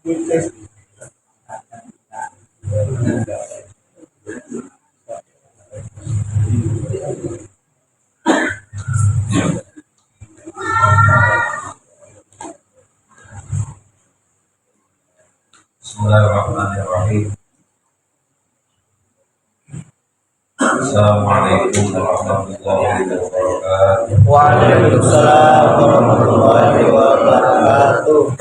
Bismillahirrahmanirrahim. Assalamualaikum warahmatullahi wabarakatuh. Waalaikumsalam warahmatullahi wabarakatuh.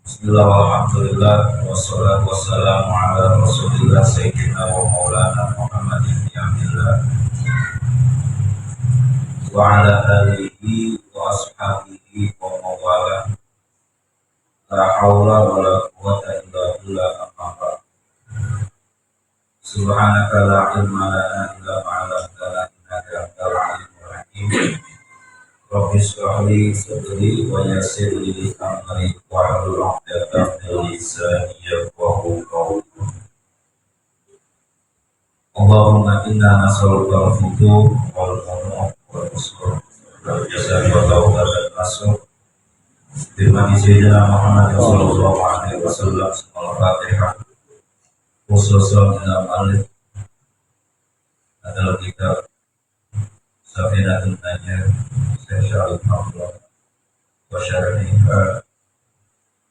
Bismillah walhamdulillah wassalatu wassalamu ala rasulillah sayyidina wa maulana Muhammadin bin Abdillah wa ala alihi wa ashabihi wa mawala. La haula wa la quwwata illa billah. Amma ba'd. Subhanaka la ilma lana illa ma 'allamtana innaka antal alimul hakim. Rabbi shrah li sadri wa yassir li amri wahlul 'uqdatam min lisani yafqahu qawli. Allahumma inna nas'aluka al-futuh wal ghunum wal usur wal jazaa wa tawbah dan nasr. Firman Sayyidina Muhammad sallallahu alaihi wasallam. Al-Fatihah. Khususan dalam alif adalah kitab Safinatul Najah Syekh Syarif Abdullah wa syarihha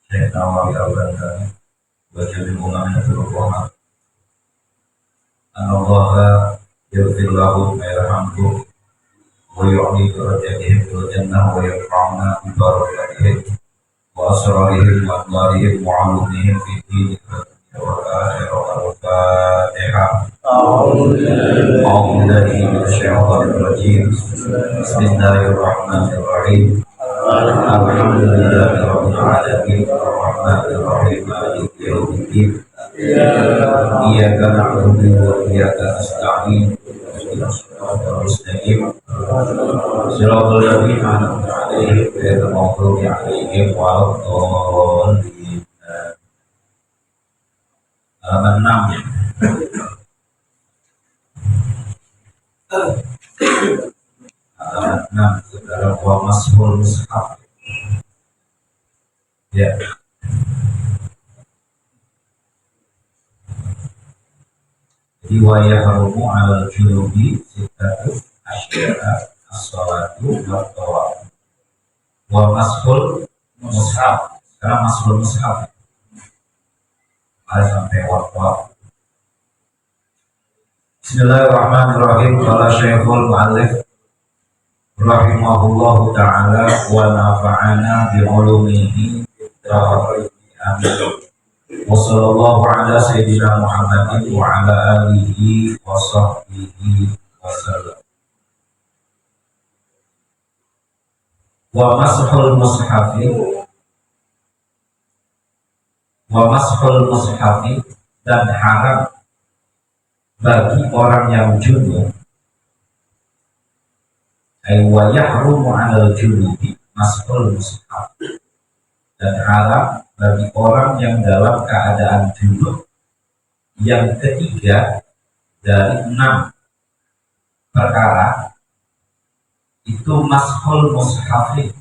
Syekh Nawawi al-Bandari wa jami'ul ulama al-fuqaha. Anallaha yaghfir lahu wa yarhamhu wa yu'li darajatihim fil jannah wa yarfa'na bi barakatihim wa asrarihim wa adlarihim wa 'ulumihim fi dinihim Al-Fatihah. A'udzubillahi minasyaitonir rajim. Bismillahirrahmanirrahim. Alhamdulillahi rabbil alamin arrahmanir rahim maliki yaumiddin. Iyyaka na'budu wa iyyaka nasta'in. Ihdinas siratal mustaqim. Siratal ladzina an'amta 'alaihim ghairil maghdubi 'alaihim waladdallin. Halaman 6 halaman 6 saudara, wa mashul mushaf. Ya. Jadi wa yahrumu 'alal junubi sittatu asya'a as-salatu wa tawaf. Wa mashul mushaf. Sekarang mashul mushaf. Sampai wafat. Bismillahirrahmanirrahim. Qala Syekhul Mu'allif rahimahullahu ta'ala wa nafa'ana bi ulumihi amin. Wa sallallahu ala sayyidina Muhammadin wa ala alihi wa sahbihi wa sallam. Wa mashul mushafi dan haram bagi orang yang junub. Wa yahrumu 'alal junubi mashul mushaf, dan haram bagi orang yang dalam keadaan junub. Yang ketiga dari 6 perkara itu mashul mushafi.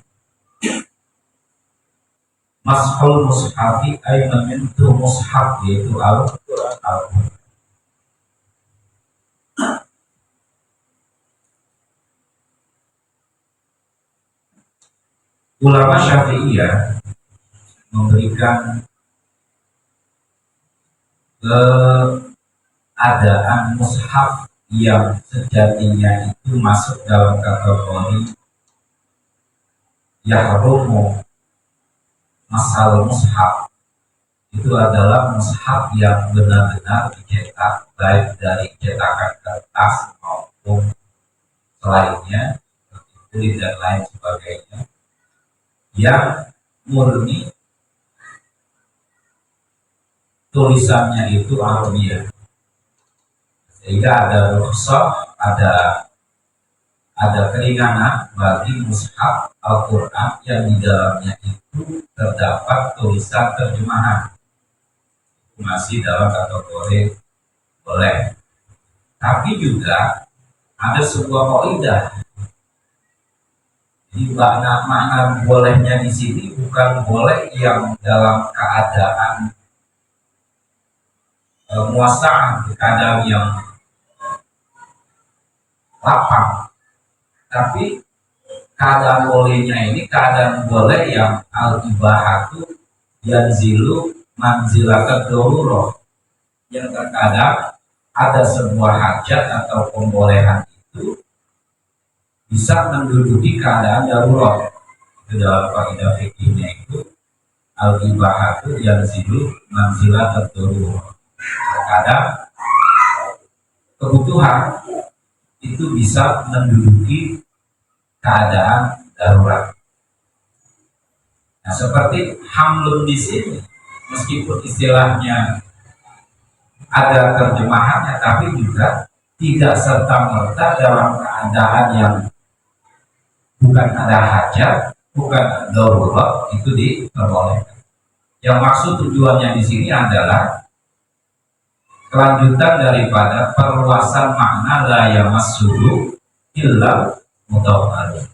Mashul mushafi ay menyentuh mushaf, yaitu Al-Quran. Ulama Syafi'iyah memberikan keadaan mushaf yang sejatinya itu masuk dalam kategori yahrumu. Masal mushaf itu adalah mushaf yang benar-benar dicetak, baik dari cetakan kertas maupun selainnya, seperti dan lain sebagainya, yang murni tulisannya itu Arabiyah, sehingga ada rukhsah, ada keringanan bagi mushaf Al-Quran yang di dalamnya itu terdapat tulisan terjemahan. Itu masih dalam kategori boleh. Tapi juga ada sebuah kaidah, Jadi makna bolehnya di sini bukan boleh yang dalam keadaan muasa'ah, keadaan yang lapang, tapi keadaan bolehnya ini keadaan boleh yang al-ibahatu yanzilu manzilatat darurat, yang terkadang ada sebuah hajat atau pembolehan itu bisa menduduki keadaan darurat. Itu dalam kaidah fikihnya itu al-ibahatu yanzilu manzilatat darurat. Terkadang kebutuhan itu bisa menduduki keadaan darurat. Nah, seperti hamlun di sini, meskipun istilahnya ada terjemahannya, tapi juga tidak serta-merta dalam keadaan yang bukan ada hajat, bukan darurat itu diperbolehkan. Yang maksud tujuannya di sini adalah kelanjutan daripada perluasan makna la yamassuhu illa mutahharun.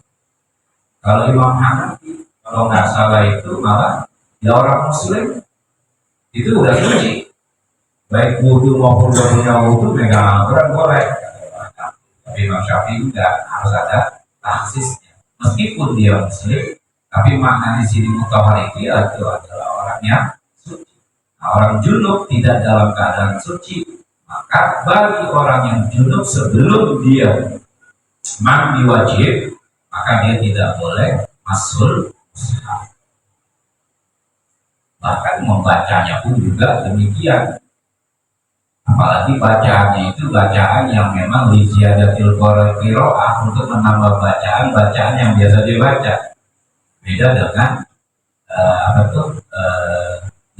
Kalau Imam Hanafi, kalau nggak salah itu malah ya orang muslim itu udah suci, baik wudhu maupun gak punya wudhu megang Al-Quran boleh. Tapi Imam Syafi'i enggak, harus ada taksisnya. Meskipun dia muslim, tapi makna di sini mutahhar itu adalah orang yang suci. Nah, orang junub tidak dalam keadaan suci, maka bagi orang yang junub sebelum dia mandi wajib, maka dia tidak boleh masul mushaf. Bahkan membacanya pun juga demikian. Apalagi bacaannya itu bacaan yang memang liziyadatil qiraah, untuk menambah bacaan yang biasa dibaca. Beda dengan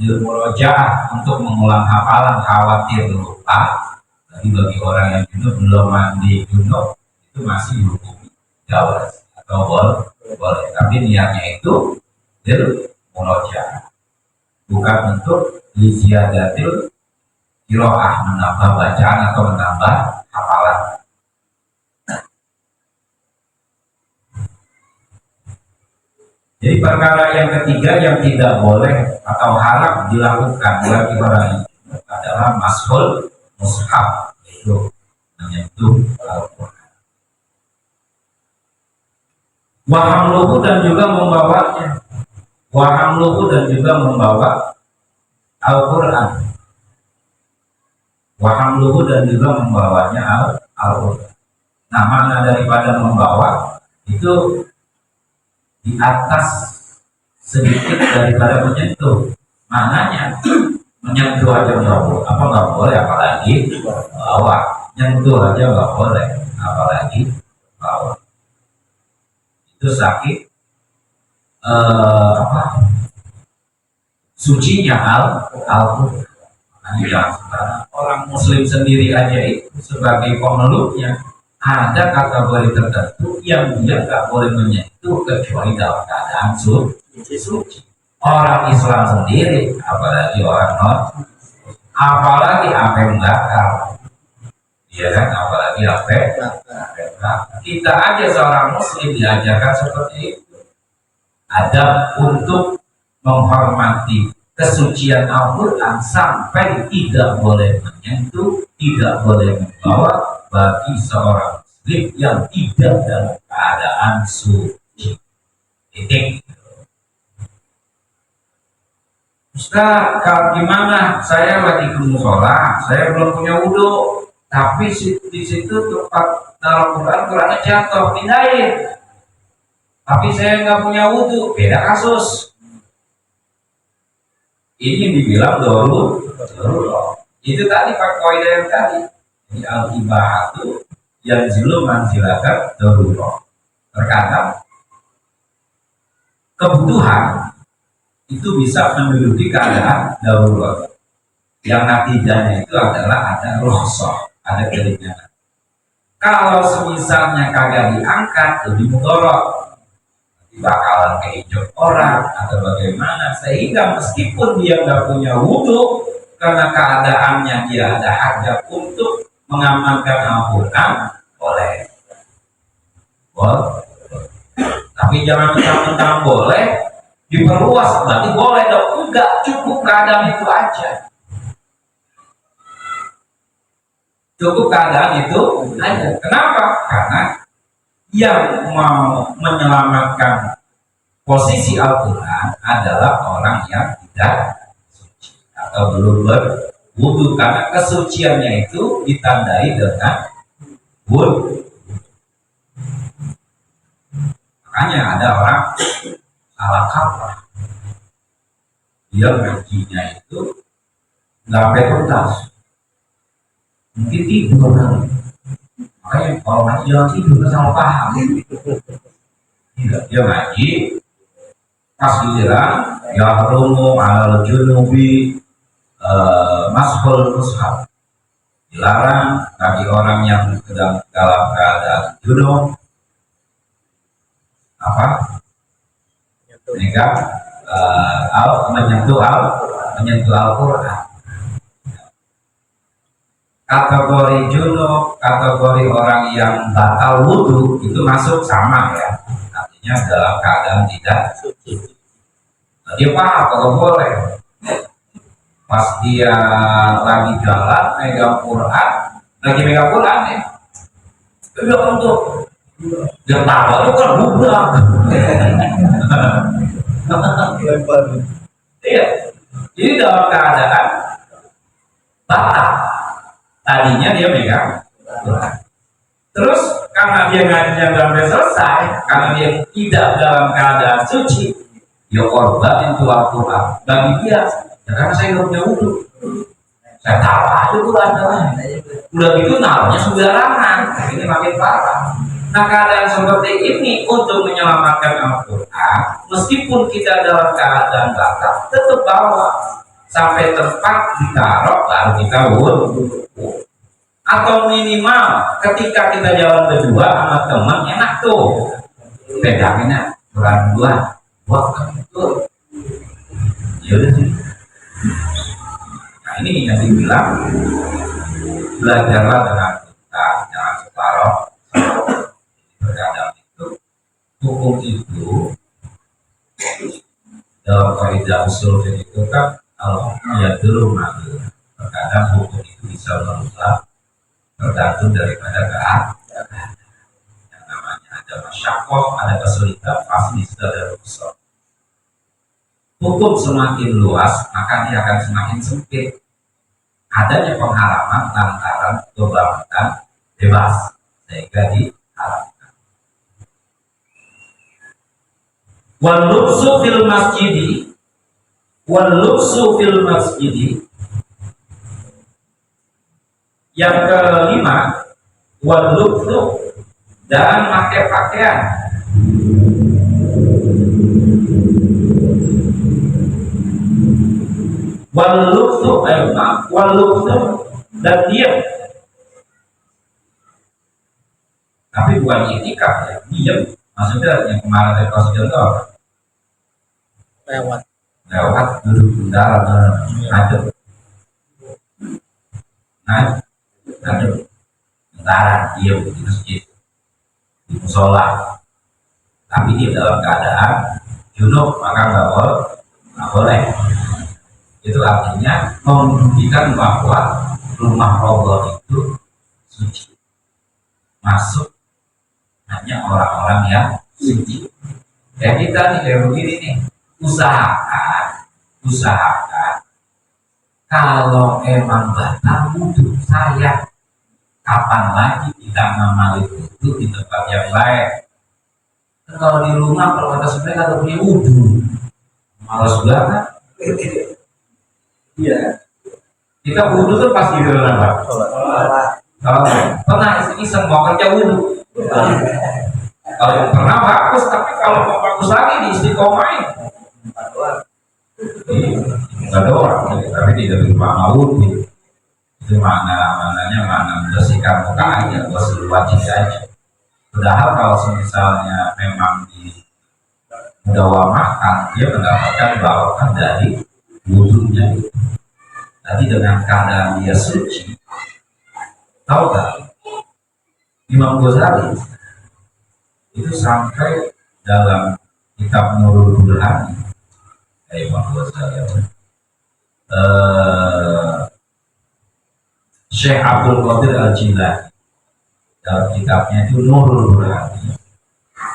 murojaah, untuk mengulang hafalan, khawatir lupa. Tapi bagi orang yang junub belum mandi junub itu masih dihukumi jawaz atau boleh. Tapi niatnya itu murojaah, bukan untuk liziyadatil qiraah, menambah bacaan atau menambah hafalan. Jadi perkara yang ketiga yang tidak boleh atau haram dilakukan bagi orang itu adalah mashul mushaf, itu menyentuh Al-Quran. Wahamluhu dan juga membawanya, wahamluhu dan juga membawa Al-Quran. Wahamluhu dan juga membawanya Al-Quran. Nah, makna daripada membawa itu di atas sedikit daripada menyentuh. Maknanya menyentuh aja nggak boleh, apalagi bawa. Nyentuh aja nggak boleh, apalagi bawa. Itu sakit sucinya Al-Quran. Orang muslim sendiri aja itu sebagai pemeluknya ada kategori tertentu yang dia nggak boleh menyentuh kecuali dalam keadaan suci. Orang Islam sendiri, apalagi orang non, apalagi apa yang bakal, ya kan, apalagi apa yang bakal. Kita aja seorang muslim diajarkan seperti itu. Ada untuk menghormati kesucian Al-Quran sampai tidak boleh menyentuh, tidak boleh membawa bagi seorang muslim yang tidak dalam keadaan suci. Titik. Ustaz, kalau gimana? Saya lagi ke musola, saya belum punya wudhu, tapi di situ tempat dalam Qurannya jatuh, pindahin. Tapi saya nggak punya wudhu, beda kasus. Ini dibilang darurat. Itu tadi Pak Koida yang tadi. Ini al-ibahatu yang zilu manzilatat darurat. Terkadang kebutuhan itu bisa menduduki keadaan darurat. Yang natijanya itu adalah ada rosok, ada keringanan. Kalau semisalnya kagak diangkat, lebih mudorot, bakalan keinjak orang atau bagaimana, sehingga meskipun dia nggak punya wudhu karena keadaannya dia ada hajat untuk mengamankan Al-Quran, boleh. Tapi jangan mentang-mentang boleh diperluas, berarti boleh dong. Enggak, cukup keadaan itu aja. Cukup keadaan itu aja. Kenapa? Karena yang mau menyelamatkan posisi Al-Quran adalah orang yang tidak suci atau belum berwudu, karena kesuciannya itu ditandai dengan wudu. Makanya ada orang salah kaprah, dia ngajinya itu nggak sampai tuntas, mungkin tidur kan. Makanya kalau ngaji jangan tidur, salah paham. Tidak, dia ngaji pas giliran ya rumu alal junubi mashul mushaf, dilarang bagi orang yang sedang dalam keadaan junub mereka menyentuh Al-Quran. Kategori junub, kategori orang yang batal wudhu itu masuk sama ya, artinya dalam keadaan tidak suci. Nah, dia paham kalau boleh. Pas dia lagi jalan megang Quran, ya, dia untuk dia tahu itu kan budak. Iya, jadi dalam keadaan batal. Tadinya dia megang Quran. Terus karena dia ngajinya nggak sampai selesai, karena dia tidak dalam keadaan suci, dia korban itu Al-Quran. Bagi dia, ya karena saya nggak punya wudhu, saya tahu aja Quran. Udah gitu naruhnya sembarangan, ini makin parah. Nah, keadaan seperti ini untuk menyelamatkan Al-Quran, meskipun kita dalam keadaan batal, tetap bawa sampai tempat ditaruh baru kita wudhu. Atau minimal ketika kita jalan berdua sama teman, enak tuh peganginnya Quran dua, buat itu ya udah sih. Nah, ini yang dibilang belajarlah dengan kita, jangan separoh. Terkadang itu hukum itu dalam kaidah usul itu kan kalau ya dulu nanti terkadang hukum itu bisa merusak tergantung daripada keadaan. Yang namanya ada masyakoh, ada kesulitan, pasti sudah ada usul. Hukum semakin luas maka dia akan semakin sempit. Adanya pengharaman lantaran kebangunan bebas sehingga diharamkan. Walubsu fil masjidi. Yang kelima, walubsu, dan pakai pakaian. Walubsu dan diam. Tapi bukan itikaf ya, diam. Maksudnya yang kemarin saya kasih contoh lewat duduk bentar ngadep bentaran diam di masjid, di musola, tapi dia dalam keadaan junub maka nggak boleh. Itu artinya membuktikan bahwa rumah Allah itu suci, masuk hanya orang-orang yang suci. Ya kita nih kayak begini nih, usahakan kalau emang batal wudhu saya, kapan lagi kita ngamalin wudhu di tempat yang lain? Kalau di rumah kalau kata sebenarnya kata punya wudhu, malas banget. Iya. Kita wudhu tuh pasti di dalam apa? Kalau pernah iseng mau kerja wudhu. Kalau yang pernah bagus, tapi kalau mau bagus lagi di istiqomahin. Enggak doang, tapi tidak bermakna wudhu. Itu maknanya membersihkan muka aja, buat wajib aja. Padahal kalau misalnya memang di mudawamahkan, dia mendapatkan balasan dari wudhunya itu. Tadi dengan keadaan dia suci, tahu gak? Imam Ghazali itu sampai dalam kitab Nurul Burhan, maksud saya, Syekh Abdul Qadir Al-Jilani dalam kitabnya itu Nurul Burhan,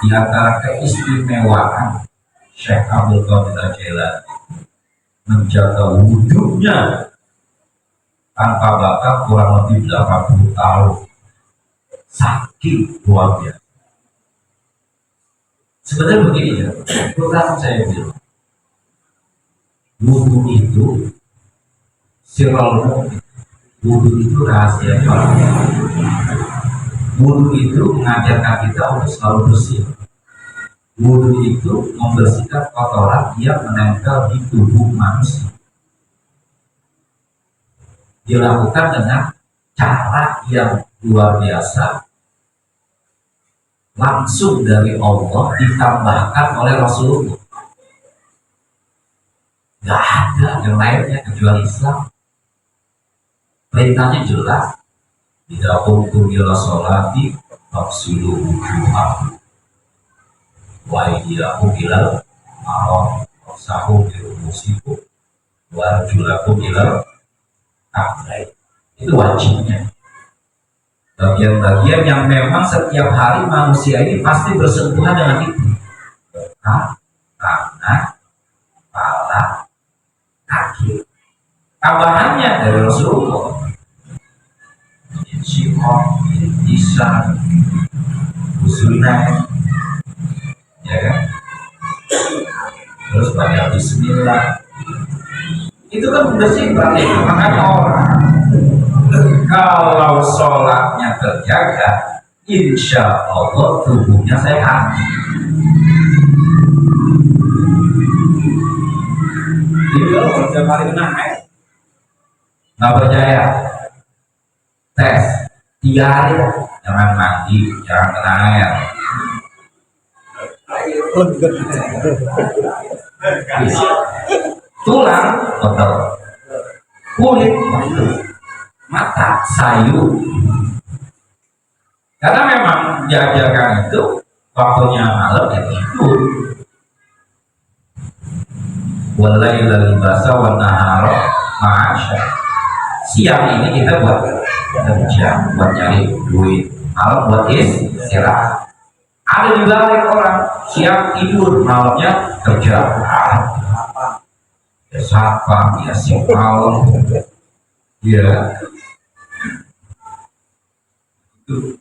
di antara keistimewaan Syekh Abdul Qadir Al-Jilani menjaga wudhunya tanpa batas kurang lebih 80 tahun, saking luar biasa. Sebenarnya begini ya, terus saya bilang, wudhu itu sirrul, wudhu itu rahasia Allah. Wudhu itu mengajarkan kita untuk selalu bersih. Wudhu itu membersihkan kotoran yang menempel di tubuh manusia. Dilakukan dengan cara yang luar biasa, langsung dari Allah, ditambahkan oleh Rasulullah. Gak ada yang lainnya kecuali Islam. Perintahnya jelas, tidak kuntum ila sholati faghsilu wujuhakum wa aydiyakum ilal marafiq wamsahu bi ru'usikum wa arjulakum ilal ka'bayn. Itu wajibnya. Bagian-bagian yang memang setiap hari manusia ini pasti bersentuhan dengan itu. Muka, tangan, kepala, kaki. Tambahannya dari Rasulullah, Sikok, Isan, Usunai, ya kan? Terus banyak Bismillah. Itu kan bersih berarti. Makanya orang kalau sholatnya terjaga, insya Allah tubuhnya sehat. Jadi kalau setiap hari kena air, nggak percaya, tes 3 hari, jangan mandi, jangan kena air. Tulang kotor, kulit kotor, mata sayu. Karena memang diajarkan itu waktunya malam ya tidur. Walaila libasa wa nahara ma'asya. Siang ini kita buat kerja, buat cari duit, malam buat istirahat. Ada di balik orang siang tidur, malamnya kerja. Ya sapa, ya simpal, ya itu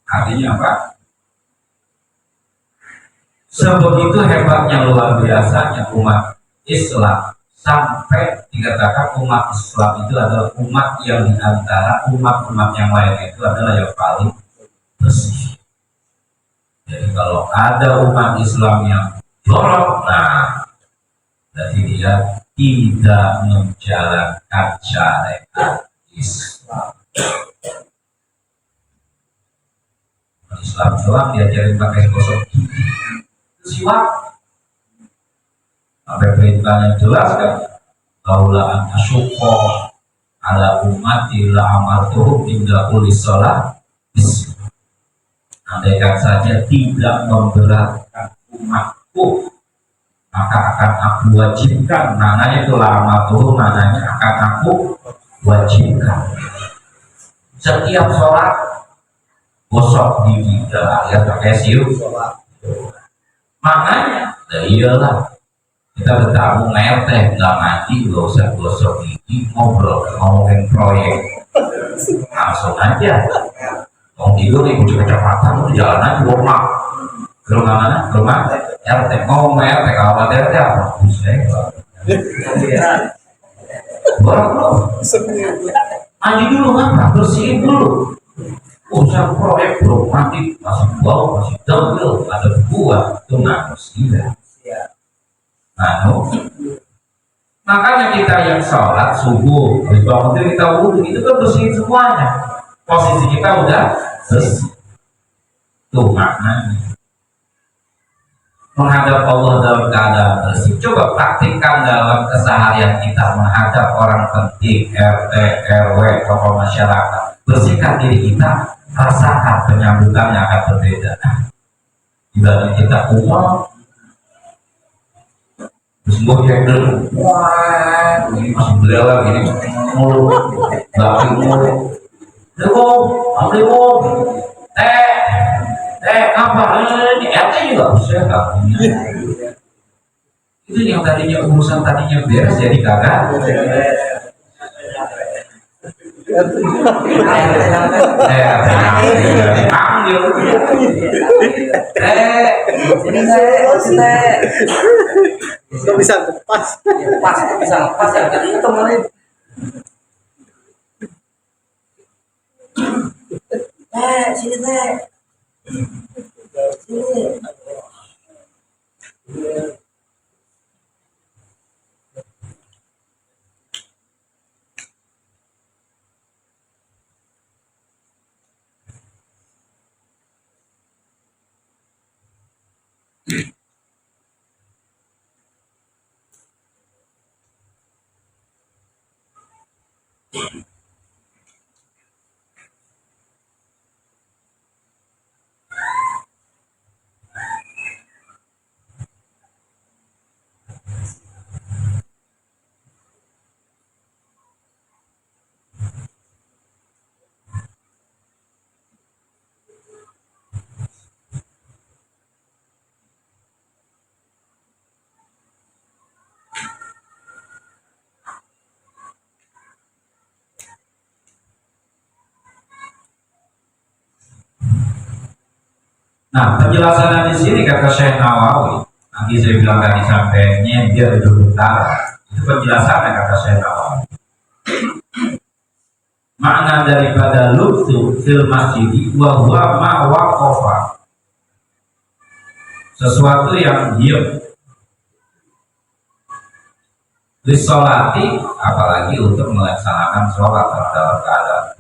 artinya apa? Sebegitu hebatnya luar biasanya umat Islam, sampai dikatakan umat Islam itu adalah umat yang di antara umat-umat yang lain itu adalah yang paling bersih. Jadi kalau ada umat Islam yang jorok, nah berarti dia tidak menjalankan syariat Islam. Islam doang diajarin pakai gosok gigi, itu siwak. Sampai perintahnya jelas kan, kaulaan asyuko ala umati la amartuhum inda kulis sholat. Andaikan saja tidak memberatkan umatku, maka akan aku wajibkan. Maknanya itu lama tuh, maknanya akan aku wajibkan. Setiap sholat gosok gigi, ya pakai siu. Maknanya, ya iyalah, kita bertamu ngeteh, nggak mati, nggak usah gosok gigi, ngobrol, ngomongin proyek, langsung aja. Mau tidur nih, kucing kecepatan, jalan aja, rumah. Ke rumah mana? Ke rumah RT. Ngomong RT, kalau RT apa? Buset. Borok lo. Mandi dulu kan, bersihin dulu. Usah proyek belum mati, masih bau, masih degil, ada buah, itu nggak mestilah. Makanya kita yang sholat subuh, bangun kita wudhu, itu kan bersihin semuanya. Posisi kita udah bersih. Tuh maknanya menghadap Allah dalam keadaan bersih. Coba praktikkan dalam keseharian kita menghadap orang penting, RT, RW, tokoh masyarakat. Bersihkan diri kita, rasakan penyambutannya akan berbeda. Ibarat kita umum terus gue cek dulu, wah ini masih belelah gini mulu, baki mulu. Assalamualaikum, apa ini RT juga bisa kamunya. Itu yang tadinya urusan tadinya beres jadi kagak. Panggil. Nggak bisa lepas. Bisa lepas ya tadi itu kemarin. Sini teh. Sini. Nah, penjelasan di sini kata Syekh Nawawi, nanti saya bilang tadi sampai nyender itu bentar, itu penjelasannya kata Syekh Nawawi. Makna daripada lubtu fil masjid wa huwa ma waqafa, sesuatu yang diam disolati, apalagi untuk melaksanakan sholat dalam keadaan.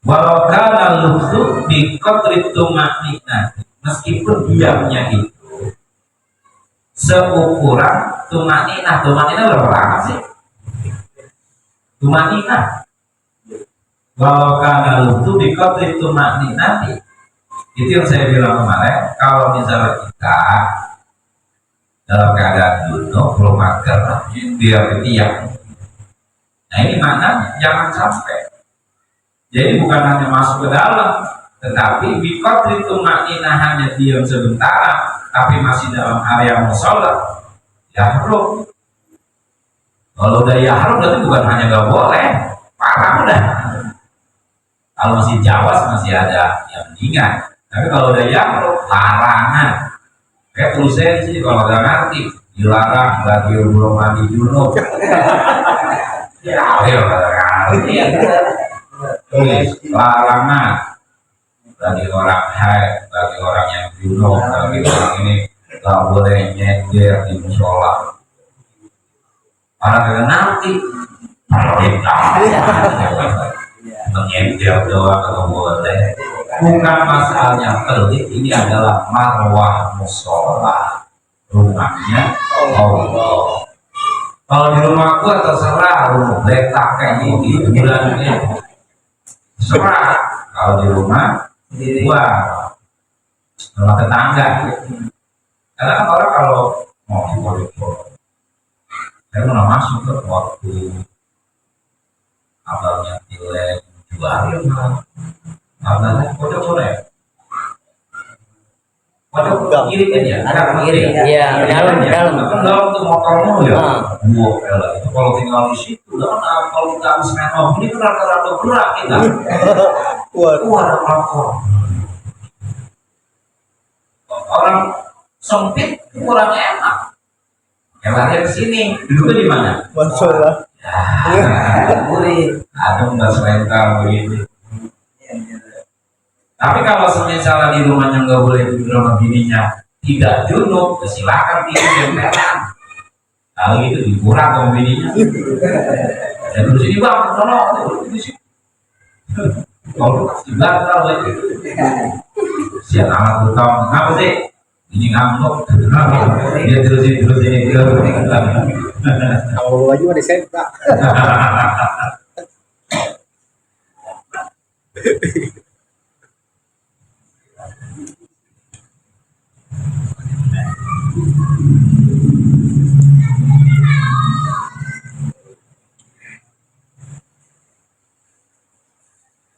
Walau kana lubtu di qadri tumakninah, meskipun diamnya itu seukuran tumakninah. Tumakninah berapa lama sih? Tumakninah. Walau kana lubtu di qadri tumakninah, itu yang saya bilang kemarin. Kalau misalnya kita dalam keadaan junub belum mager, dia ketiak. Nah ini maknanya jangan sampai. Jadi bukan hanya masuk ke dalam, tetapi bikot itu maknanya hanya diam sebentar, tapi masih dalam area musola, yahrum. Kalau udah yahrum berarti bukan hanya nggak boleh, parah udah. Kalau masih jawas masih ada yang mendingan, tapi kalau udah yahrum larangan. Kayak tulisnya di sini kalau nggak ngerti, dilarang bagi belum mandi junub. Ya, ayo ngerti. Larangan bagi orang haid, bagi orang yang junub, bagi orang ini nggak boleh nyender di musola. Orang yang nanti menyender doang atau boleh. Bukan masalahnya pelit, ini adalah marwah musola, rumahnya Allah. Kalau di rumah gua terserah, rumah letak kayak gini bulannya. Serah kalau di rumah gua sama tetangga. Karena kan orang kalau mau dipolitik, saya pernah masuk ke waktu abangnya pilih jual abangnya pojok sore, pojok kiri kan ya, ada kiri Iya, dalam tuh motormu ya, itu kalau tinggal di situ, kan kalau kita habis main ini kan rata-rata berat kita. Ada pelakor. Orang sempit kurang enak. Emaknya ke sini, duduknya di mana? Masalah. Ada nggak selentar begini. Tapi kalau misalnya di rumahnya nggak boleh tidur sama bininya, tidak junub, silakan tidur emperan. Kalau gitu dikurang sama bininya. Dan terus ini bang, tolong di sini. Kalau di belakang lagi, siap amat bertahun. Apa sih? Ini ngamuk. Dia terusin. Kalau baju ada saya enggak.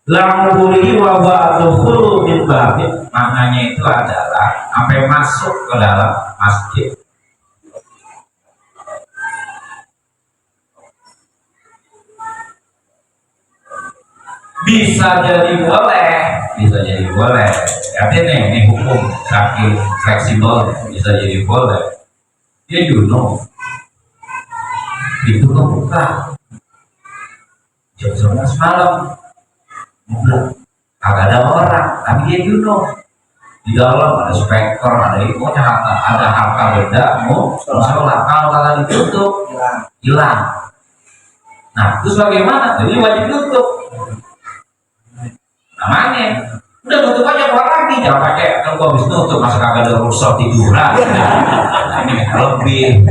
Lamuri wawa dukhulu min babin, maknanya itu adalah sampai masuk ke dalam masjid. Bisa jadi boleh. Artinya ini hukum saking fleksibel, bisa jadi boleh. Dia itu kebuka jam 11 malam, agak ada orang, tapi dia di dalam ada speaker, ada infonya, ada harta benda, mau sholat. Kalau kalian ditutup, hilang. Nah, terus bagaimana? Jadi wajib tutup. Namanya udah tutup aja, keluar lagi, jangan pakai kalau habis tutup masa kagak ada rusak tiduran. Nah, ini lebih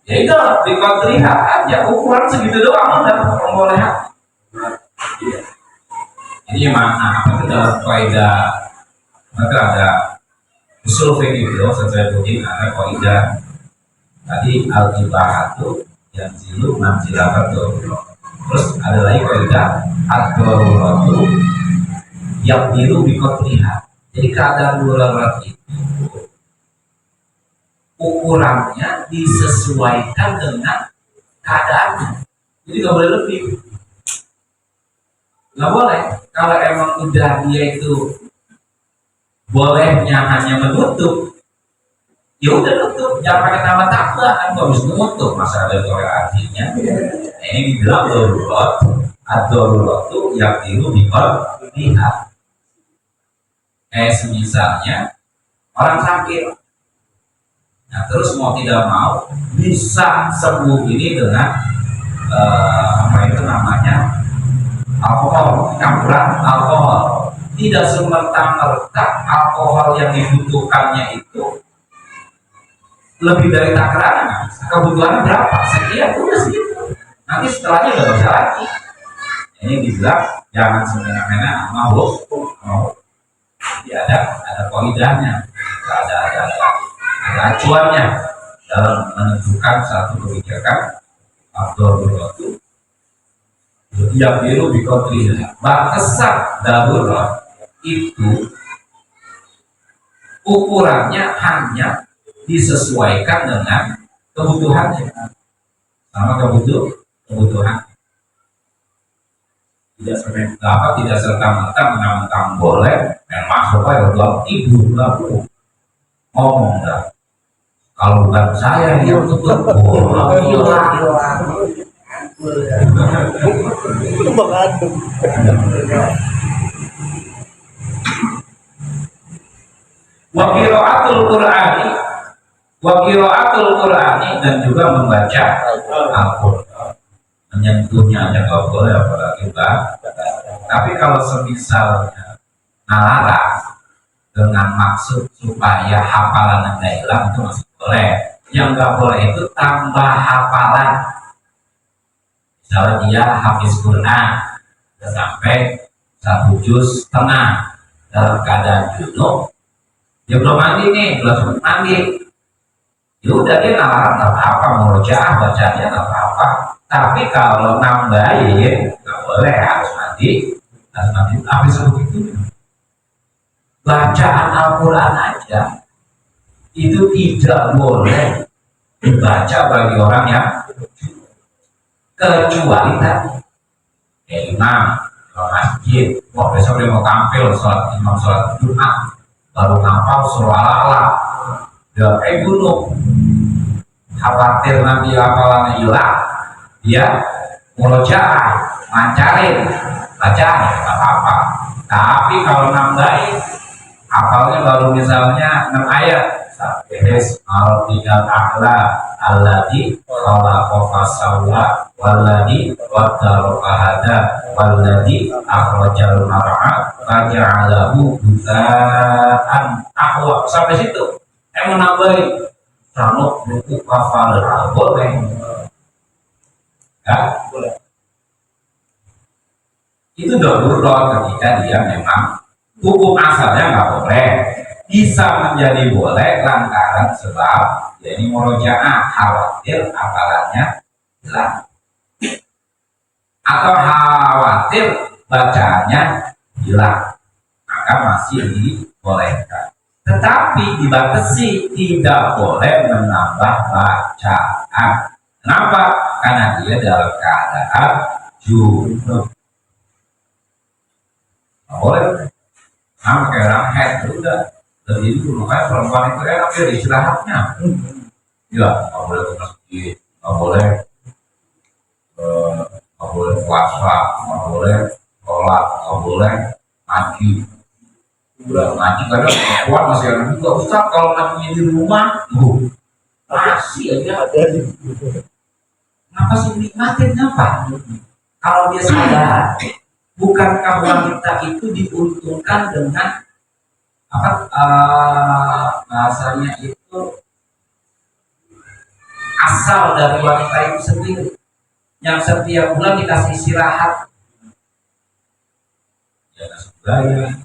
ya itu dilihat aja ukuran segitu doang udah pembolehan. Ini mana apa itu dalam kaidah maka ada usul fikih itu sesuai dengan ada kaidah tadi al-ibahatu yang zilu manzilatu. Terus ada lagi kaidah ad-daruratu yang biru bikotriha. Jadi keadaan darurat itu ukurannya disesuaikan dengan keadaannya. Jadi nggak boleh lebih, nggak boleh. Kalau emang udah dia itu bolehnya hanya menutup, ya udah tutup, jangan pakai tambah tambah kan nggak bisa menutup, masa ada toleransinya. Nah, ini dibilang darurat itu yang biru bikotriha. Misalnya orang sakit, nah terus mau tidak mau bisa sembuh ini dengan apa itu namanya alkohol, campuran alkohol. Tidak semerta-merta alkohol yang dibutuhkannya itu lebih dari takaran. Kebutuhannya berapa? Sekian, udah segitu. Nanti setelahnya nggak bisa lagi. Ini dibilang jangan semena-mena mau. Jadi ada kaidahnya, ada acuannya dalam menentukan satu kebijakan atau berlaku. Yang biru bikotriha, batasan darurat itu ukurannya hanya disesuaikan dengan kebutuhannya, sama kebutuhan. Tidak serta-merta mentang-mentang boleh dan masuk aja dalam tidur lalu ngomong dah. Kalau bukan saya yang tutup, hilang. Itu mengandung. Wa qiraatul Qur'ani dan juga membaca Al-Qur'an. Menyentuhnya aja nggak boleh, apalagi tapi kalau semisalnya nalarang dengan maksud supaya hafalan Anda hilang itu masih boleh. Yang nggak boleh itu tambah hafalan. Misalnya dia hafiz Quran sampai 1 juz setengah dalam keadaan junub, dia belum mandi nih, belum mandi. Ya udah dia nalarang nggak apa-apa, murojaah bacanya nggak apa-apa. Tapi kalau nambahin nggak boleh, harus mandi. Habis begitu bacaan Al-Quran aja itu tidak boleh dibaca bagi orang yang kecuali tadi imam masjid, besok dia mau tampil sholat Jumat baru ngapal surah Al-Alaq, dia gunung khawatir nanti hafalannya hilang, dia murojaah mancarin bacaan nggak apa-apa. Tapi kalau nambahin hafalnya baru misalnya 6 ayat, beres al-tinggal akla alladhi khalaqa fasawwa walladhi qaddara fahada walladhi akhrajal mar'a faja'alahu ghutha'an ahwa, sampai situ. Emang nambahin sanuk buku hafal boleh ya? Boleh. Itu darurat ketika dia memang hukum asalnya nggak boleh, bisa menjadi boleh lantaran sebab jadi murojaah khawatir hafalannya hilang atau khawatir bacaannya hilang, maka masih dibolehkan. Tetapi dibatasi tidak boleh menambah bacaan. Kenapa? Karena dia dalam keadaan junub. Nggak boleh. Nah, kayak orang head udah dari dulu kan perempuan itu enak ya istirahatnya. Ya, nggak boleh ke masjid, nggak boleh puasa, nggak boleh sholat, nggak boleh ngaji. Udah ngaji kadang perempuan masih ada juga. Ustaz kalau ngajinya di rumah, masih aja ada. Kenapa sih nikmatin apa? Kalau dia sadar, bukankah wanita itu diuntungkan dengan apa bahasanya itu asal dari wanita itu sendiri yang setiap bulan dikasih istirahat, jaga sebagainya,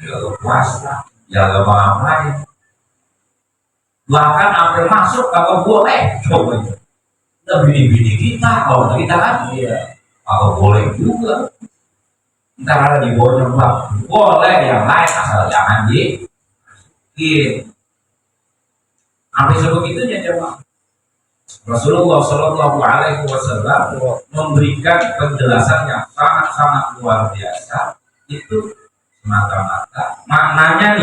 jaga puasa, jaga ngapain, bahkan sampai masuk kalau boleh coba udah bini-bini kita kalau kita kan kalau boleh juga ntar ada di bawah nyembah boleh yang lain asal jangan di sampai sebegitunya coba. Rasulullah Shallallahu Alaihi Wasallam memberikan penjelasan yang sangat-sangat luar biasa. Itu semata-mata maknanya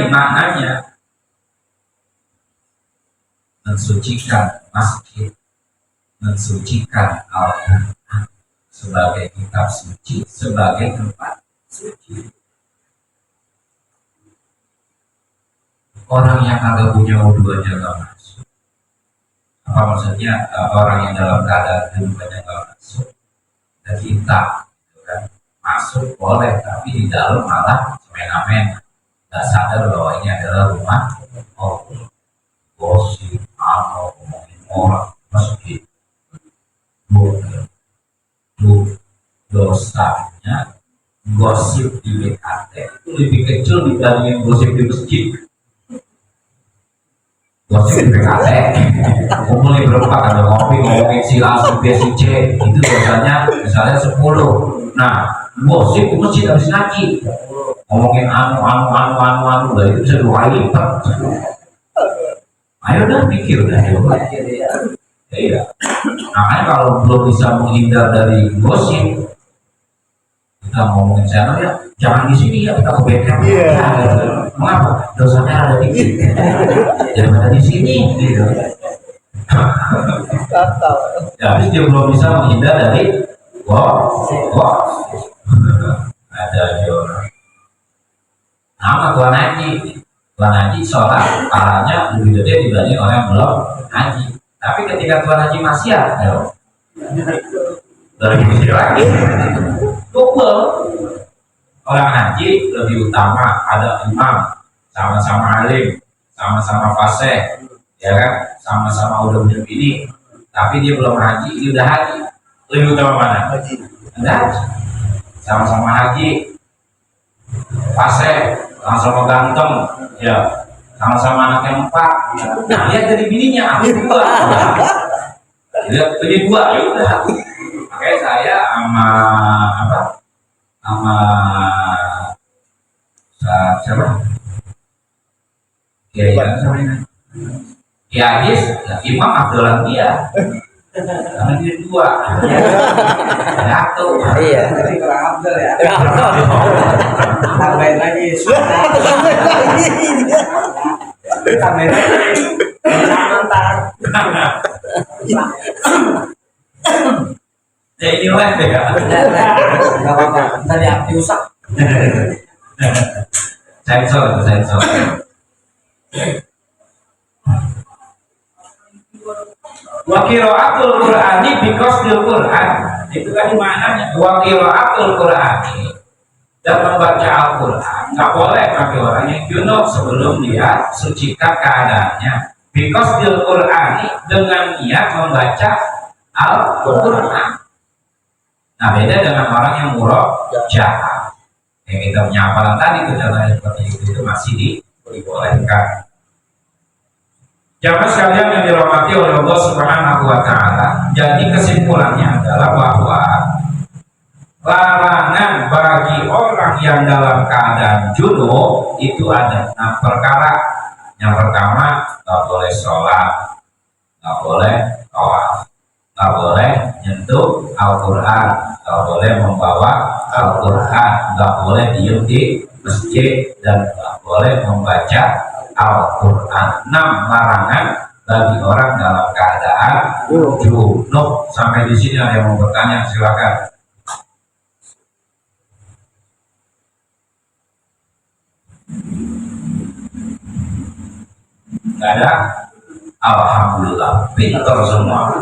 mensucikan masjid, mensucikan Al-Quran sebagai kitab suci, sebagai tempat suci. Orang yang kagak punya wudhu aja gak masuk. Apa maksudnya? Orang yang dalam keadaan hidupnya gak masuk, dan kita gitu kan? Masuk boleh, tapi di dalam malah semena-mena, gak sadar bahwa ini adalah rumah Allah. Gosip, ngomongin orang, masjid. Dosanya gosip di BKT itu lebih kecil dibandingin gosip di masjid. Gosip di BKT kumpul di berempat ada ngopi ngomongin si A si B si C itu dosanya misalnya 10. Nah gosip di masjid habis ngaji ngomongin anu lah itu bisa 2 kali lipat. Ayo dah pikir dah ya. Iya, makanya kalau belum bisa menghindar dari gosip, kita ngomongin channel ya, jangan di sini ya kita ke bengkel. Mengapa? Dosanya ada dikit, daripada di sini, gitu. Ya, habis dia belum bisa menghindar dari gosip. Ada orang. Nama Tuan Haji sholat parahnya lebih gede dibanding orang yang belum haji. Tapi ketika Tuan Haji maksiat, lebih kecil lagi. Double. Orang haji lebih utama, ada imam, sama-sama alim, sama-sama fasih, ya kan, sama-sama udah punya bini, tapi dia belum haji, ini udah haji. Lebih utama mana? Haji. Sama-sama haji, fasih, sama-sama ganteng, ya. Sama-sama anak yang 4, nah lihat dari bininya, aku 2, lihat dari 2, ya udah. Makanya saya sama siapa? Hadis, Imam Abdullah dia, karena dia 2, satu. Iya. Abdul ya. Tambahin lagi. Tambahin lagi. Mantan. Ya ini lah deh kan. Enggak apa-apa. Tadi api usap. Sensor. Wa qiraatul Qur'ani biqasdil Qur'an. Itu kan maknanya wa qiraatul Qur'ani. Dan membaca Al-Qur'an enggak boleh bagi orang yang junub sebelum dia sucikan keadaannya. Biqasdil Qur'ani dengan niat membaca Al-Qur'an. Nah, beda dengan orang yang murojaah. Yang kita punya hafalan tadi itu contohnya seperti itu masih dibolehkan. Jamaah sekalian yang dirahmati oleh Allah Subhanahu wa taala. Jadi kesimpulannya adalah bahwa larangan bagi orang yang dalam keadaan junub itu ada 6 perkara. Yang pertama, nggak boleh sholat, nggak boleh tawaf, nggak boleh nyentuh Al-Quran, nggak boleh membawa Al-Quran, nggak boleh diem di masjid, dan nggak boleh membaca Al-Quran. 6 larangan bagi orang dalam keadaan junub. Sampai di sini ada yang mau bertanya, silakan. Nggak ada? Alhamdulillah, pintar semua.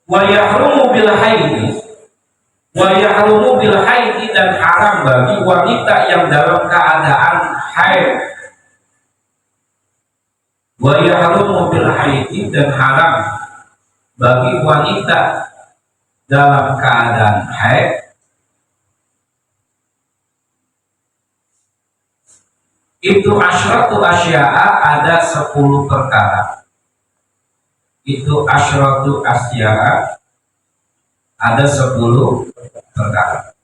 Wa yahrumu bil haidi, wa yahrumu bil haidi, dan haram bagi wanita yang dalam keadaan haid. Wa yahrumu bil haidi, dan haram bagi wanita dalam keadaan haid itu asyratu asya'a, ada 10 perkara. Itu asyratu asya'a, ada 10 perkara.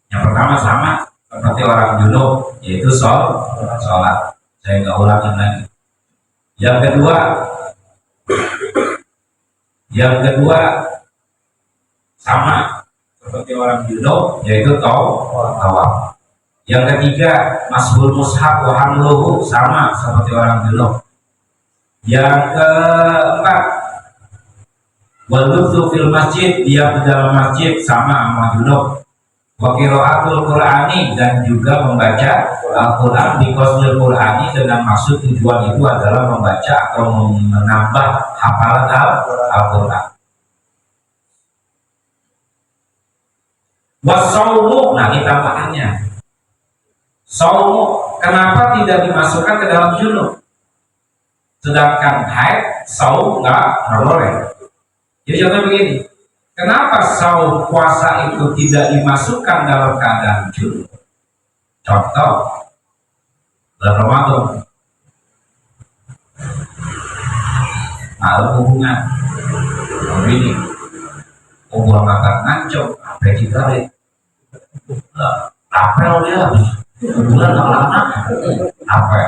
Yang pertama sama seperti orang junub, yaitu sholat. Saya nggak ulangin lagi. Yang kedua sama seperti orang junub, yaitu tawaf. Yang ketiga, mashul mushaf wa hamluhu, sama seperti orang junub. Yang keempat, waludhu fil masjid, dia di dalam masjid, sama sama junub. Wa qiraatul Qur'ani, dan juga membaca Al-Quran di qasdil Qur'ani, dengan maksud tujuan itu adalah membaca atau menambah hafalan Al-Quran. Wasaumu, nah ini tambahannya. Saumu, kenapa tidak dimasukkan ke dalam junub? Sedangkan haid, saum nggak boleh. Jadi contoh begini, kenapa saum puasa itu tidak dimasukkan dalam keadaan junub? Contoh, bulan Ramadan, malam hubungan, begini, buang makan ngancok, apa dibalik? Apel dia habis. Bulan lama apa?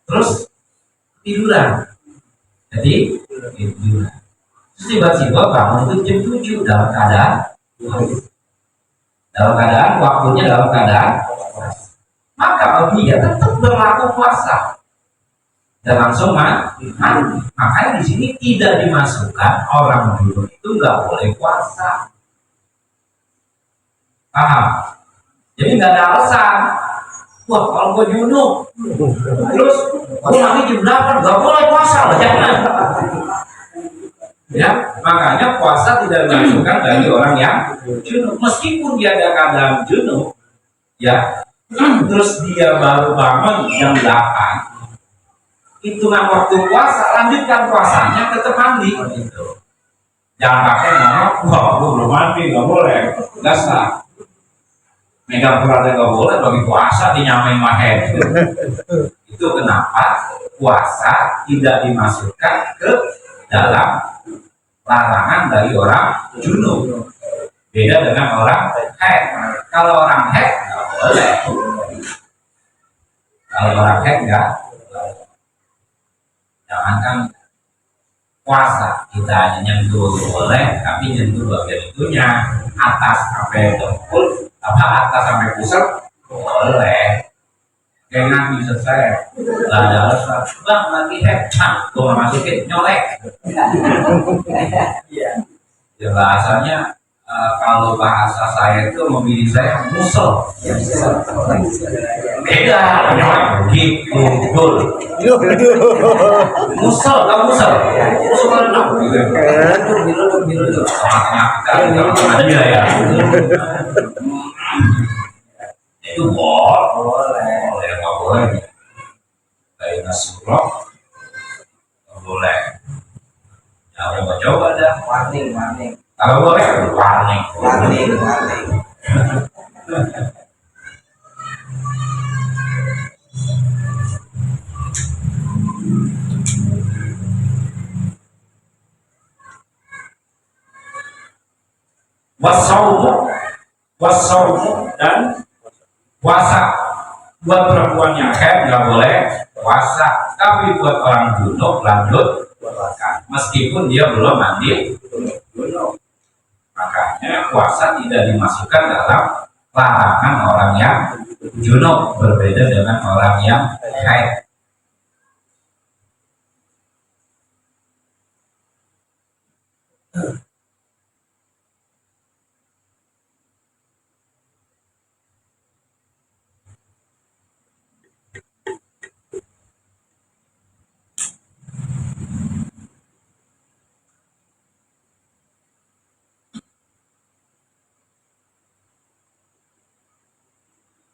Terus tiduran. Jadi tiduran. Terus tiba-tiba bangun itu jam 7 dalam keadaan waktunya dalam keadaan, maka dia tetap berlaku puasa dan langsung mandi. Makanya di sini tidak dimasukkan orang dulu itu nggak boleh puasa. Paham? Jadi nggak ada alasan. Wah, kalau gue junub, terus gue nanti jam 8 nggak boleh puasa, jangan. Ya, makanya puasa tidak dimasukkan bagi orang yang junub, meskipun dia ada keadaan junub, ya. Terus dia baru bangun jam 8, hitungan waktu puasa, lanjutkan puasanya, tetap mandi. Gitu. Jangan pakai ngomong, wah, gue belum mandi, nggak boleh, nggak sah. Megang Quran nggak boleh, bagi puasa dinyamain mahen. Itu kenapa puasa tidak dimasukkan ke dalam larangan dari orang junub. Beda dengan orang haid. Kalau orang haid nggak boleh. Kalau orang haid nggak, jangankan puasa, kita hanya nyentuh boleh, tapi nyentuh bagian itunya, atas sampai dengkul, atas sampai pusat boleh. Jangan bisa saya nggak ada alasan, bang lagi hack, gue nggak masukin nyolek. Ya bahasanya kalau bahasa saya itu memilih saya musel. Beda nyolek gitu, betul. Musel, kamu musel. Musel kan enak. Biru. Ada ya. Itu boleh, nggak boleh. Kayak nasi blok, nggak boleh. Ya udah mau coba dah. Kalau boleh warning. Warning, warning. Wasaumu dan puasa. Buat perempuan yang haid nggak boleh puasa, tapi buat orang junub lanjut puasa meskipun dia belum mandi junub. Makanya puasa tidak dimasukkan dalam larangan orang yang junub, berbeda dengan orang yang haid.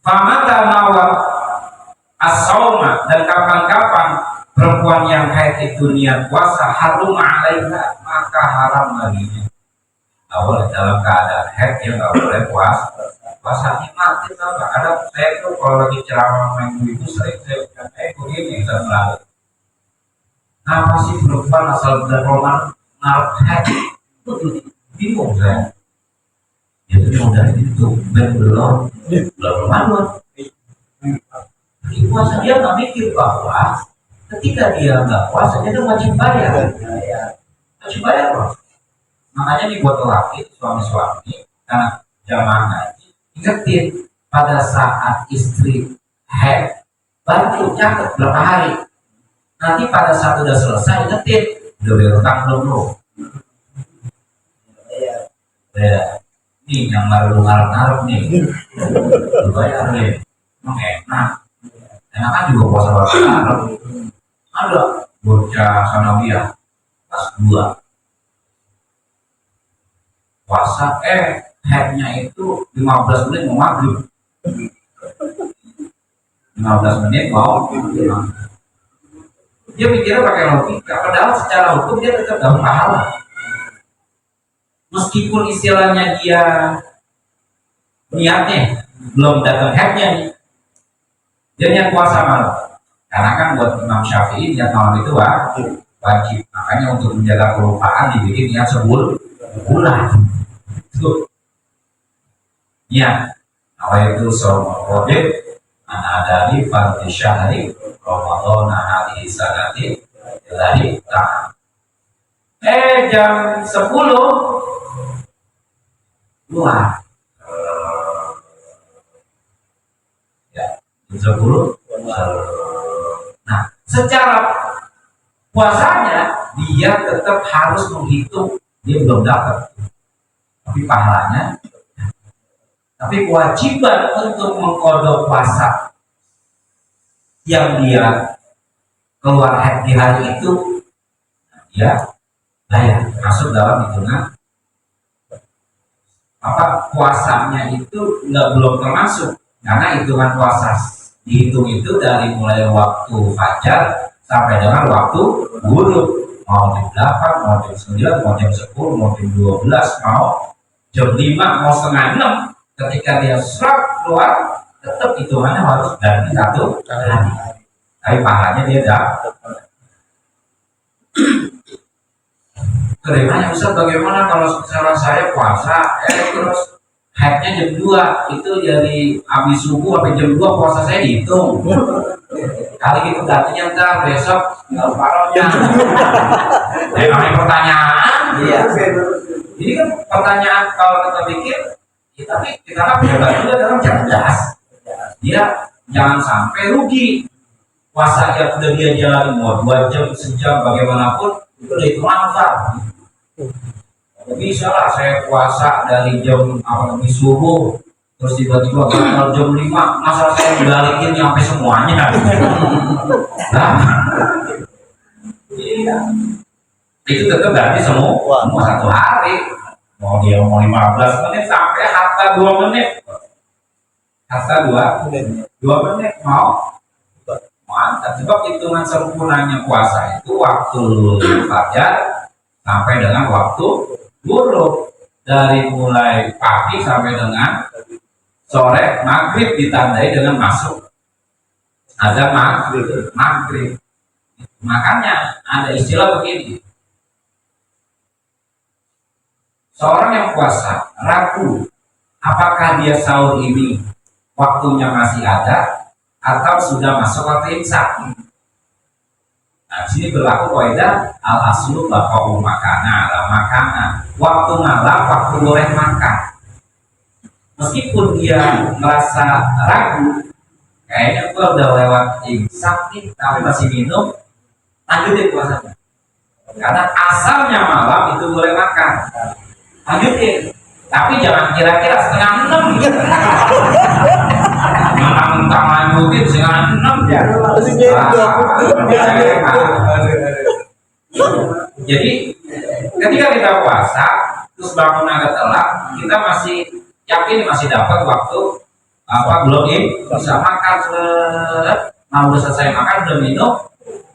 Famata nawat as-sauma, dan kapan-kapan perempuan yang haid itu niat puasa harum alaiha, maka haram baginya. Awal dalam keadaan haid dia nggak boleh puasa nikmatin apa. Ada saya tuh kalau lagi ceramah minggu itu sering saya begini saya melalui. Apa sih perempuan asal berroman naruh haid? Bingung saya. Itu modal itu belum malu. Jadi puasa dia nggak mikir bahwa ketika dia nggak puasa dia tuh wajib bayar. Wajib bayar loh. Makanya dibuat laki suami-suami karena jamaah haji ingetin pada saat istri haid bantu catat berapa hari. Nanti pada saat udah selesai ingetin udah berutang belum lo. Ya. Nih yang baru ngarep-ngarep nih bayar nih emang enak kan juga puasa ngarep. Ada bocah sanawiyah kelas 2 puasa headnya itu 15 menit mau maghrib, 15 menit mau dia mikirnya pakai logika, padahal secara hukum dia tetap dapat pahala. Meskipun istilahnya dia niatnya belum datang headnya nih, dia niat puasa malam. Karena kan buat Imam Syafi'i niat malam itu wajib. Makanya untuk menjaga kelupaan dibikin niat sebulan. Itu niat. Awal itu soal wajib. Ada di fardhi syahri Ramadan hadhihi sanati ilahi ta'ala. Jam 10 luar ya, jam 10. Nah, secara puasanya dia tetap harus menghitung dia belum dapat, tapi pahalanya, tapi kewajiban untuk mengkodok puasa yang dia keluar di hari itu dia bayar, masuk dalam hitungan puasanya itu belum termasuk, karena hitungan puasa dihitung itu dari mulai waktu fajar sampai dengan waktu ghurub, mau jam 8, mau jam 9, mau jam 10, mau jam 12, mau jam 5, mau setengah 6, ketika dia serap keluar tetap hitungannya harus ganti satu hari, tapi pahalanya dia dapat. Kerimanya Ustaz, bagaimana kalau misalnya saya puasa terus haidnya jam 2, itu dari habis subuh sampai jam 2 puasa saya dihitung. Kali gitu gantinya ntar besok nggak parahnya. Namanya pertanyaan. Iya. Ini kan pertanyaan kalau kita pikir, ya, tapi kita kan jaga juga dalam cerdas. Dia jangan sampai rugi. Puasa yang udah dia jalani mau 2 jam, sejam, bagaimanapun itu udah hitungan besar. Bisa lah saya puasa dari jam habis subuh terus tiba-tiba gagal jam 5, masa saya balikin sampai semuanya. Nah, iya. Itu tetap ganti semua satu hari. Mau dia mau 15 menit sampai hatta 2 menit. Hatta 2 menit mau mantap. Sebab hitungan sempurnanya puasa itu waktu fajar sampai dengan waktu ghurub. dari mulai pagi sampai dengan sore. Maghrib ditandai dengan masuk azan maghrib. Makanya ada istilah begini, seorang yang puasa ragu apakah dia sahur ini waktunya masih ada atau sudah masuk waktu imsak. Nah, di sini berlaku kaidah al aslu baqa'u makanan. Waktu malam, waktu boleh makan. Meskipun dia merasa ragu, kayaknya gua udah lewat imsak nih, tapi masih minum, lanjutin puasanya. Karena asalnya malam itu boleh makan, lanjutin. Tapi jangan kira-kira setengah 6. Mentang-mentang lanjutin setengah 6 ya. Jadi ketika kita puasa terus bangun agak telat, kita masih yakin masih dapat waktu belum bisa makan. Udah selesai makan, udah minum,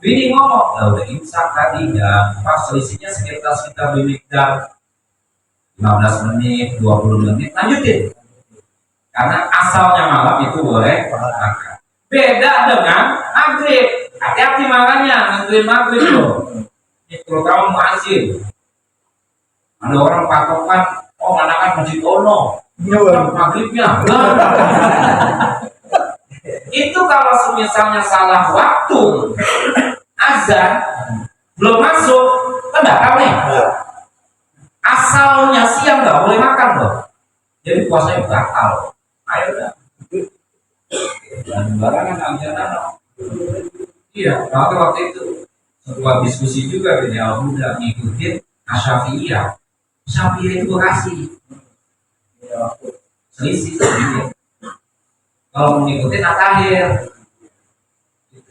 ini ngomong ya udah imsak tadi ya, selisihnya sekitar bimikdar 15 menit, 20 menit, lanjutin. Karena asalnya malam itu boleh makan. Beda dengan maghrib. Hati-hati makannya, nentuin maghrib loh. Ini terutama muazzin. Ada orang patokan, mana kan masjid ono, maghribnya. Itu kalau misalnya salah waktu azan belum masuk, kan batal nih. Asalnya siang nggak boleh makan loh, jadi puasanya batal. Ayo dah. Dan barangan aja. Iya, waktu itu sebuah diskusi juga di Al-Huda ngikutin Asyafi'iyah. Syafi'iyah itu Bekasi. Selisih sedikit. Kalau mengikuti At-Tahir,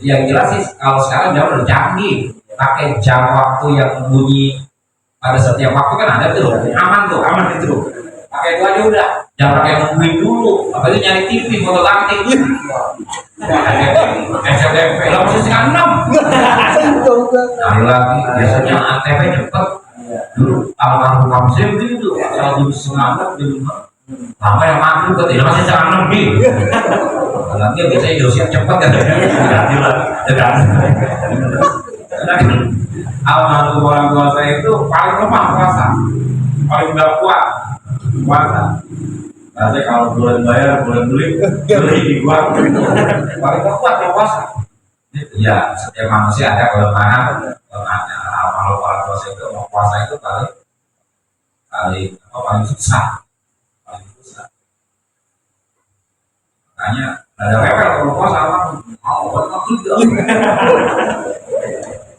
yang jelas sih kalau sekarang jauh udah canggih, pakai jam waktu yang bunyi pada setiap waktu kan ada tuh, aman itu. Pakai itu aja udah, jangan pakai nungguin dulu, apalagi nyari TV foto lantik. SCTV lah masih setengah 6. Lagi biasanya ATV cepet. Dulu almarhum Kamsir begitu, kalau di setengah 6 di rumah. Lama yang maghrib ketika masih setengah 6 nih. Nanti biasanya Yosef cepat kan. Almarhum orang tua saya itu paling lemah puasa, paling nggak kuat puasa. Nanti kalau boleh bayar, boleh beli di gua. Paling nggak kuat ya puasa. Ya setiap manusia ada kelemahan. Almarhum orang tua saya itu mau puasa itu paling susah. Makanya ada rewel kalau puasa apa? Mau buat juga.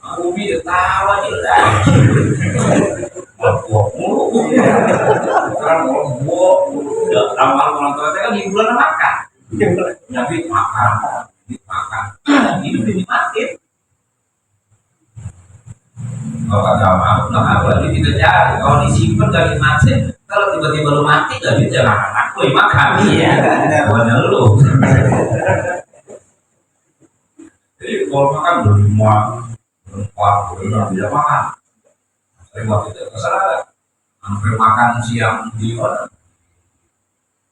Aku biar tahu aja lah. Buat mulu. Sekarang kalau buat udah lama orang tua saya kan di bulan makan. Jadi makan. Hidup dinikmatin. Kalau kagak mau, nggak lagi kita cari. Kalau disimpan gak dinikmatin. Kalau tiba-tiba lu mati gak bisa makan aku makan iya bukannya lu. Jadi kalau makan belum bisa makan. Saya waktu itu kesalahan hampir makan siang di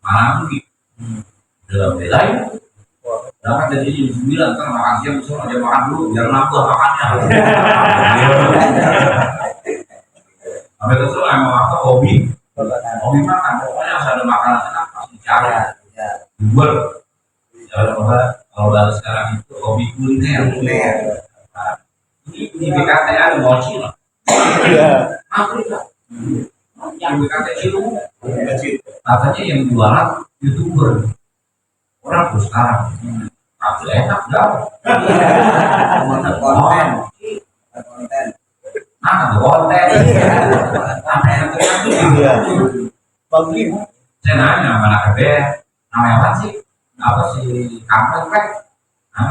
malam di dalam belain. Dapat jadi jam 9 ntar makan siang besok aja makan dulu biar nambah makannya. Sampai itu emang aku hobi makan, pokoknya harus ada makanan enak pasti cari. Buat kalau dari sekarang itu hobi kuliner. Ini BKT ada mochi loh. Afrika. Yang BKT itu katanya yang jualan YouTuber. Orang tuh sekarang tapi enak dah. Konten. Konten. Apa yang terjadi? Bagi. Saya nanya mana kabar? Namanya apa sih? Apa sih kampret kan?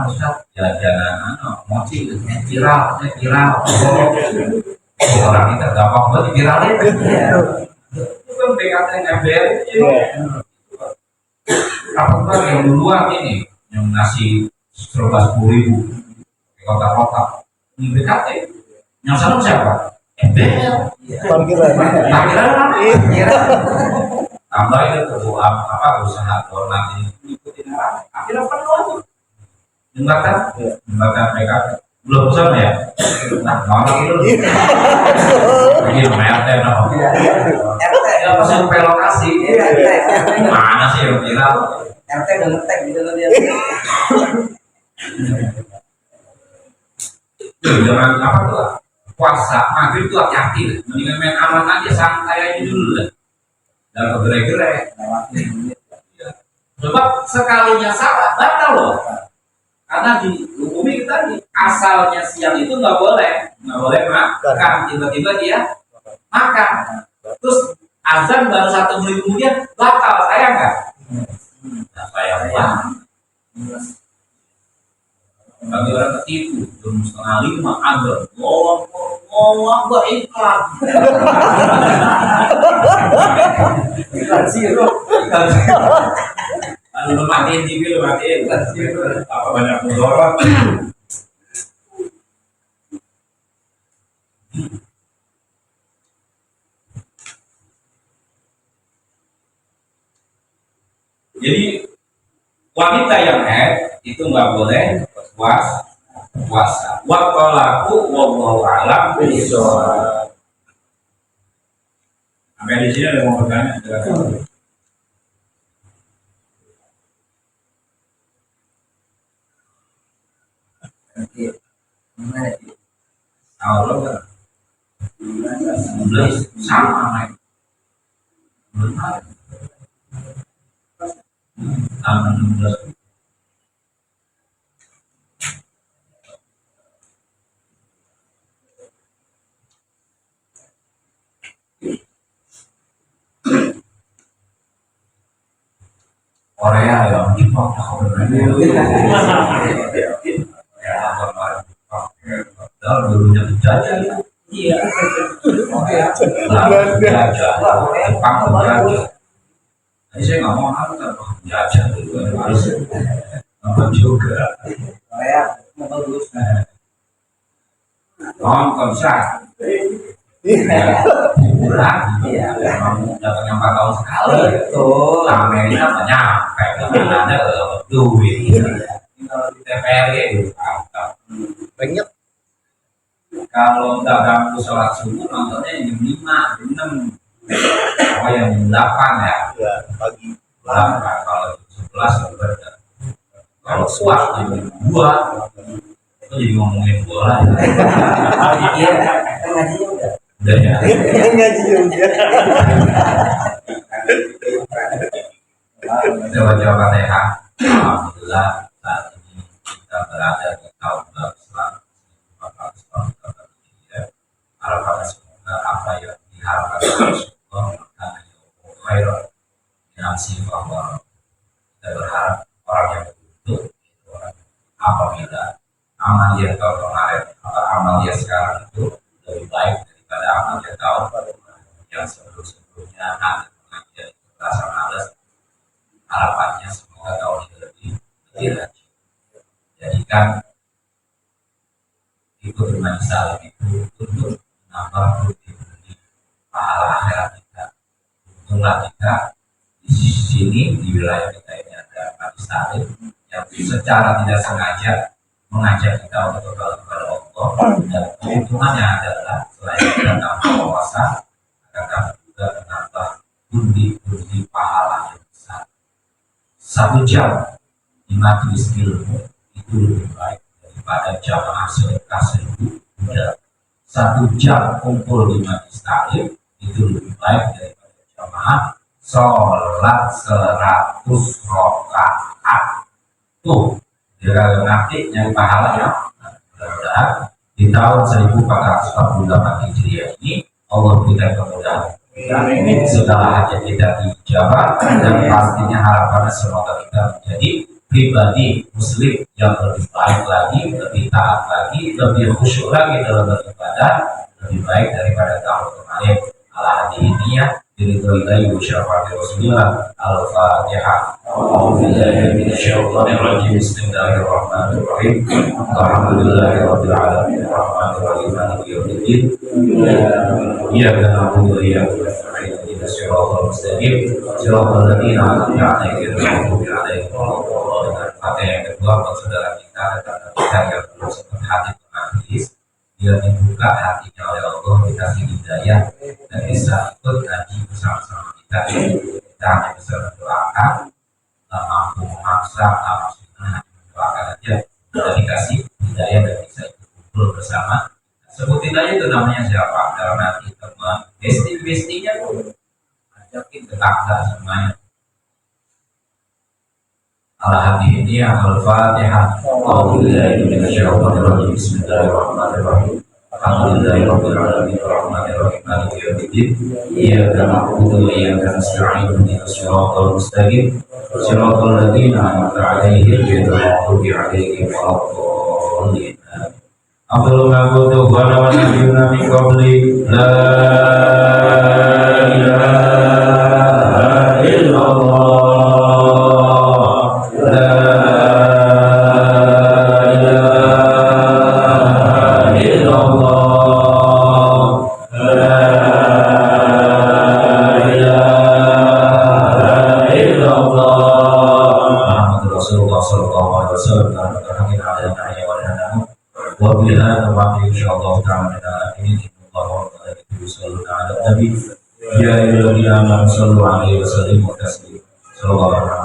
Ustaz jalan mochi viral. Orang kita gampang banget viralin. Itu kan BKT MBL itu. Apa yang duluan ini yang nasi serba 10.000 kotak-kotak ini BKT. Yang senang siapa? embel Parkiran. parkiran Iya. tambah itu berdoa usaha doa nanti ikutin arah akhirnya penuh aja jembatan jembatan mereka belum sama ya nah malah itu lagi mete no RT ya pasti relokasi mana sih yang viral RT udah ngetek gitu loh dia. jangan apa tuh puasa maghrib tuh hati-hati mendingan main aman aja santai aja dulu lah jangan bergerak-gerak sebab sekalinya salah batal loh karena di hukum kita di asalnya siang itu nggak boleh makan tiba-tiba dia makan terus azan baru 1 menit kemudian batal sayang nggak sayang banget bagi orang ketipu jam 4:30 ada ngomong iklan Iklan sirup. lu matiin TV lu matiin apa banyak mudarat jadi wanita yang haid itu nggak boleh puasa waqalaku wallahu a'lam bishawab. Sampai di sini ada mau bertanya Allah kan 19 sama naik sama 16 Korea ya Jepang ya dulunya penjajah ya Iya. penjajah Jepang penjajah jadi saya nggak mau penjajah dulu harus apa juga Korea mau bagus. nonton sah hiburan kamu datangnya 4 tahun sekali Betul. Amerika banyak kayak ada duit kalau di TPR itu Banyak. kalau nggak ganggu sholat subuh nontonnya jam 5, jam 6 oh yang jam 8 ya Ya, pagi. 8 kalau jam 11 berbeda kalau kuat jam 2 itu jadi ngomongin bola ya Iya. Kan ngajinya udah. udah ya Ngaji juga. jawab Fatihah. Alhamdulillah saat ini kita berada di tahun baru Islam 1444 harapan semoga apa yang diharapkan oleh Allah akan khairan dinasi bahwa kita berharap orang yang beruntung itu orang apabila amal dia tahun kemarin atau amal dia sekarang itu lebih baik daripada amal dia tahun yang sebelum-sebelumnya nanti mengajar rasa malas harapannya semoga tahun ini lebih lagi jadikan ikut bermain salim itu untuk menambah bukti-bukti pahala akhirat kita untunglah kita di sini di wilayah kita ini ada majlis taklim yang secara tidak sengaja mengajak kita untuk kembali kepada Allah dan keuntungannya adalah selain kita menambah wawasan akan kami juga menambah pundi-pundi pahala yang besar 1 jam di majelis ilmu itu lebih baik daripada jamaah sedekah 1000 budak 1 jam kumpul di majelis taklim itu lebih baik daripada jamaah sholat 100 rakaat tuh dia nanti nyari pahala ya mudah-mudahan di tahun 1448 Hijriah ini Allah berikan kemudahan segala hajat kita dijawab dan pastinya harapannya semoga kita menjadi pribadi muslim yang lebih baik lagi, lebih taat lagi, lebih khusyuk lagi dalam beribadah, lebih baik daripada tahun kemarin. Ala hati ini ya, Biridhoillahi wa syafa'ati Rasulillah. Al-Fatihah. A'udzubillahi minasyaitonirrajim. Bismillahirrahmanirrahim. Alhamdulillahirabbil alamin. Arrahmanirrahim. Maliki yaumiddin. Iyyaka na'budu wa iyyaka nasta'in. Ihdinas siratal mustaqim. Siratal ladzina an'amta 'alaihim ghairil maghdubi 'alaihim waladdallin. Fatihah yang kedua buat saudara kita dan kita yang belum sempat hadir ke majelis, biar dibuka hatinya oleh Allah, dikasih hidayah dan bisa ikut ngaji bersama-sama kita. Kita hanya bisa mendoakan, tak mampu memaksa, maksudnya hanya mendoakan aja. Kita dikasih hidayah dan bisa ikut kumpul bersama. Sebutin aja itu namanya siapa, dalam hati teman, besti-bestinya tuh ajakin tetangga semuanya. Al-Hadi ini Al-Fatihah. A'udzubillahi minasyaitonirrajim. Bismillahirrahmanirrahim. Alhamdulillahirabbil alamin. Arrahmanirrahim. Maliki yaumiddin. Iyyaka na'budu wa iyyaka nasta'in. Ihdinas siratal mustaqim. Siratal ladzina an'amta 'alaihim ghairil maghdubi 'alaihim waladdallin. Abdul Ma'budu wa nabiyyuna min qabli la ilaha illallah. Insyaallah ta'ala ini Allah sallallahu alaihi wasallam. Ya ayyuhalladzina amanu sallu alaihi wa sallimu taslima. Sallallahu alaihi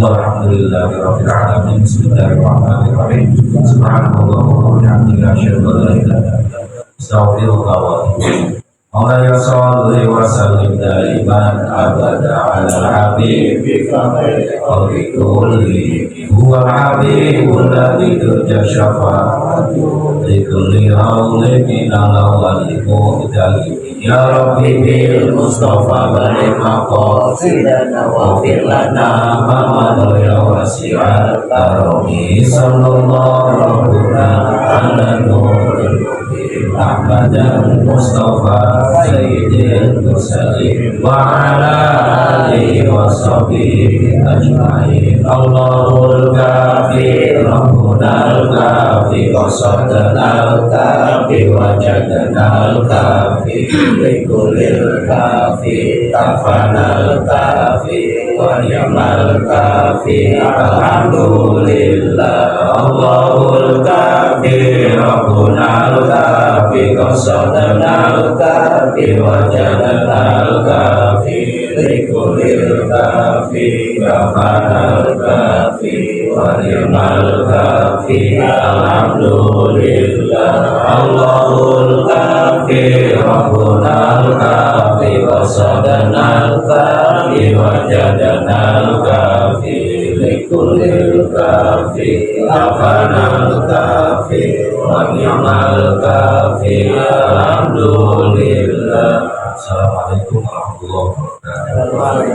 Alhamdulillahirabbil alamin. Bismillahirrahmanirrahim. Subhanallah wa bihamdihi asyhadu an la ilaha illa anta astaghfiruka wa atubu ilaik. Mawlaya shalli wa sallim daiman abada ala habibika khairil kulli huwa habibul ladzi turja syafa'atuhu li kulli haulin minal awwali mu'tali. Ya Rabbi bil Mustafa balik maqasidana wa firlana ma'amadu ya wasi'al karami sallallahu rabbuna ala nuril mubin Ahmadan Mustafa sayyidil mursalin wa ala alihi wa sahbihi ajma'in. Allahul kafi Rabbunal kafi qasadanal kafi wajadanal kafi likulil kafi tafanal kafi wa ni'mal kafi. Alhamdulillah. Allahul kafi Rabbunal kafi qasadanal kafi wajadanal kafi likulil kafi kafanal kafi wa ni'mal kafi alhamdulillah Allahul kafi rabbunal kafi wa sadanal kafi wa jadanal kafi likulil kafi kafanal kafi wa ni'mal kafi alhamdulillah. Assalamualaikum warahmatullahi wabarakatuh.